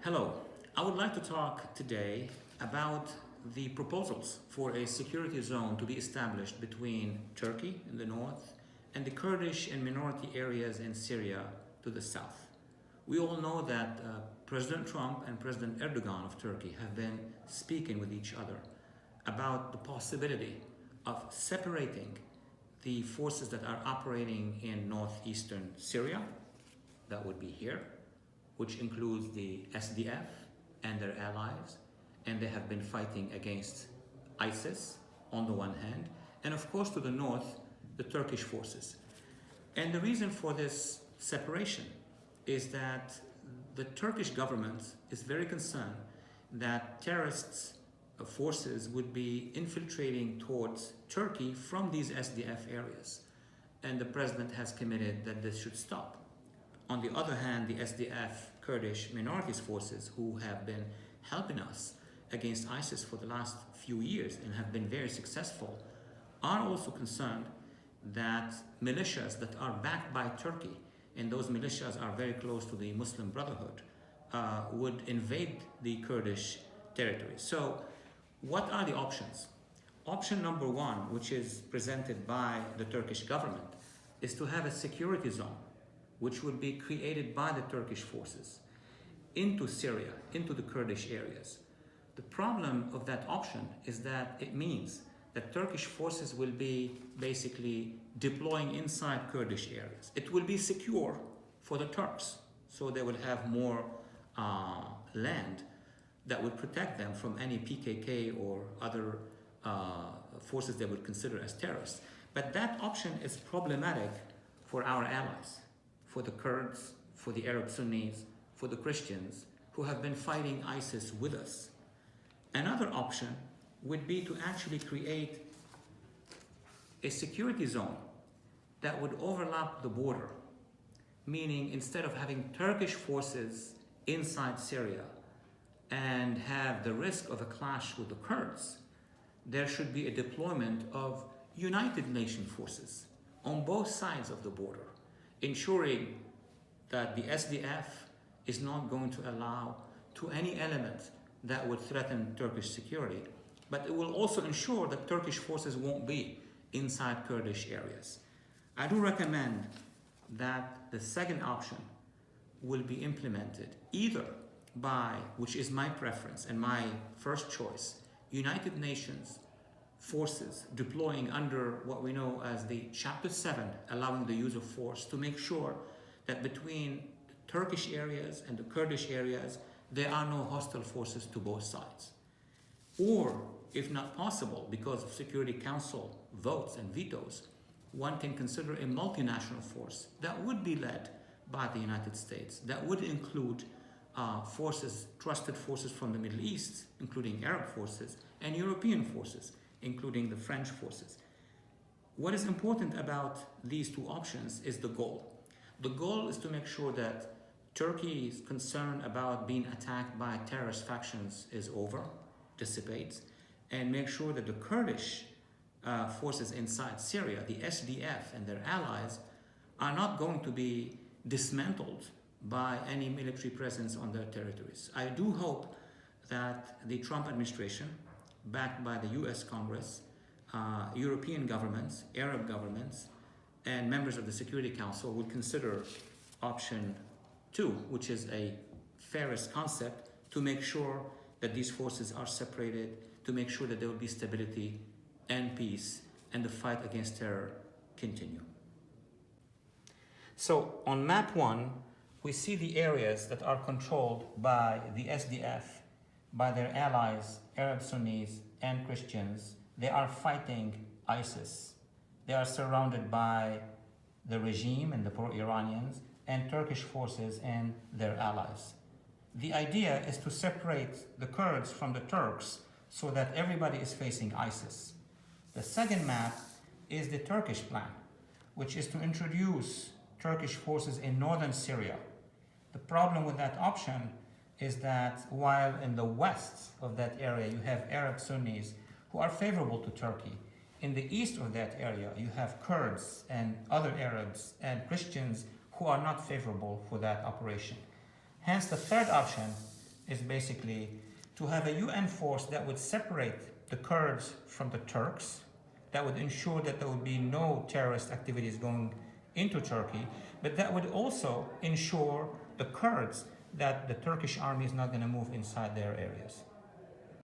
Hello, I would like to talk today about the proposals for a security zone to be established between Turkey in the north and the Kurdish and minority areas in Syria to the south. We all know that President Trump and President Erdogan of Turkey have been speaking with each other about the possibility of separating the forces that are operating in northeastern Syria, that would be here, which includes the SDF and their allies, and they have been fighting against ISIS on the one hand, and of course to the north, the Turkish forces. And the reason for this separation is that the Turkish government is very concerned that terrorist forces would be infiltrating towards Turkey from these SDF areas, and the president has committed that this should stop. On the other hand, the SDF Kurdish minorities forces, who have been helping us against ISIS for the last few years and have been very successful, are also concerned that militias that are backed by Turkey, and those militias are very close to the Muslim Brotherhood, would invade the Kurdish territory. So what are the options? Option number one, which is presented by the Turkish government, is to have a security zone which would be created by the Turkish forces into Syria, into the Kurdish areas. The problem of that option is that it means that Turkish forces will be basically deploying inside Kurdish areas. It will be secure for the Turks, so they will have more land that would protect them from any PKK or other forces they would consider as terrorists. But that option is problematic for our allies, for the Kurds, for the Arab Sunnis, for the Christians who have been fighting ISIS with us. Another option would be to actually create a security zone that would overlap the border, meaning instead of having Turkish forces inside Syria and have the risk of a clash with the Kurds, there should be a deployment of United Nations forces on both sides of the border, ensuring that the SDF is not going to allow to any element that would threaten Turkish security, but it will also ensure that Turkish forces won't be inside Kurdish areas. I do recommend that the second option will be implemented either by, which is my preference and my first choice, United Nations forces deploying under what we know as the Chapter 7, allowing the use of force to make sure that between the Turkish areas and the Kurdish areas, there are no hostile forces to both sides. Or, if not possible, because of Security Council votes and vetoes, one can consider a multinational force that would be led by the United States, that would include forces, trusted forces from the Middle East, including Arab forces, and European forces, including the French forces. What is important about these two options is the goal. The goal is to make sure that Turkey's concern about being attacked by terrorist factions is over, dissipates, and make sure that the Kurdish forces inside Syria, the SDF and their allies, are not going to be dismantled by any military presence on their territories. I do hope that the Trump administration, backed by the US Congress, European governments, Arab governments, and members of the Security Council will consider option 2, which is a Phares concept, to make sure that these forces are separated, to make sure that there will be stability and peace, and the fight against terror continue. So on map 1, we see the areas that are controlled by the SDF, by their allies, Arab Sunnis and Christians. They are fighting ISIS. They are surrounded by the regime and the pro-Iranians and Turkish forces and their allies. The idea is to separate the Kurds from the Turks so that everybody is facing ISIS. The second map is the Turkish plan, which is to introduce Turkish forces in northern Syria. The problem with that option is that while in the west of that area you have Arab Sunnis who are favorable to Turkey, in the east of that area you have Kurds and other Arabs and Christians who are not favorable for that operation. Hence, the third option is basically to have a UN force that would separate the Kurds from the Turks, that would ensure that there would be no terrorist activities going into Turkey, but that would also ensure the Kurds that the Turkish army is not going to move inside their areas.